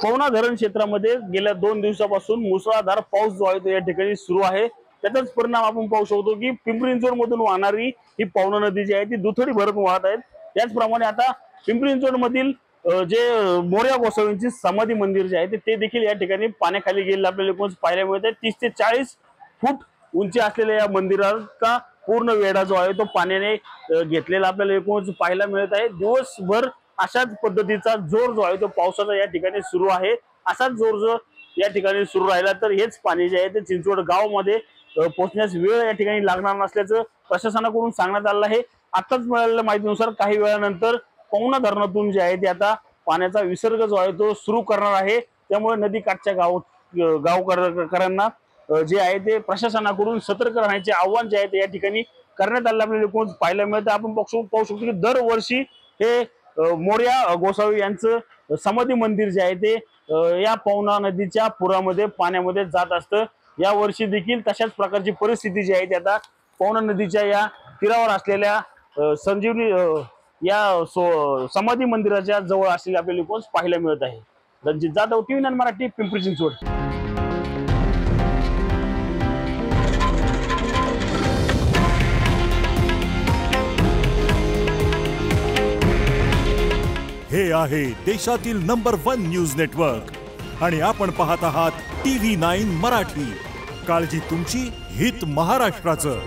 पवना धरण क्षेत्रामध्ये गेल्या 2 दिवसापासून मुसळधार पाऊस जो आहे तो या ठिकाणी सुरू आहे। त्याचाच परिणाम आपण पाहू शकतो की पिंपरी चिंचवड मधून वाहणारी ही पवना नदी जी आहे ती दुथडी भरून वाहत आहे। त्याचप्रमाणे आता पिंपरी चिंचवड मधील जे मोरया गोसावींची समाधी मंदिर जे आहे ते देखील या ठिकाणी पाण्याखाली गेलेलं आपल्याला एकूणच पाहायला मिळत आहे। 30 ते 40 फूट उंची असलेल्या या मंदिराचा पूर्ण वेढा जो आहे तो पाण्याने घेतलेला आपल्याला एकूणच पाहायला मिळत आहे। दिवसभर अशाच पद्धतीचा जोर जो आहे तो पावसाचा या ठिकाणी सुरू आहे। असाच जोर जर या ठिकाणी सुरू राहिला तर हेच पाणी जे आहे ते चिंचवड गावामध्ये पोहोचण्यास वेळ या ठिकाणी लागणार नसल्याचं प्रशासनाकडून सांगण्यात आलं आहे। आताच मिळालेल्या माहितीनुसार काही वेळानंतर पवना धरणातून जे आहे ते आता पाण्याचा विसर्ग जो आहे तो सुरू करणार आहे। त्यामुळे नदी काठच्या गावकऱ्यांना जे आहे ते प्रशासनाकडून सतर्क राहण्याचे आव्हान जे आहे ते या ठिकाणी करण्यात आले आपल्याला कोण पाहायला मिळतं। आपण पाहू शकतो की दरवर्षी हे मोरया गोसावी यांचं समाधी मंदिर जे आहे ते या पवना नदीच्या पुरामध्ये पाण्यामध्ये जात असतं। या वर्षी देखील तशाच प्रकारची परिस्थिती जी आहे ती आता पवना नदीच्या या तीरावर असलेल्या संजीवनी या समाधी मंदिराच्या जवळ असलेल्या आपल्याला कोण पाहायला मिळत आहे। रणजित जाधव, TV9 मराठी, पिंपरी चिंचवड। हे आहे देशातील नंबर 1 न्यूज नेटवर्क आणि आपण पाहत आहात TV9 मराठी। काळजी तुमची, हित महाराष्ट्राचं।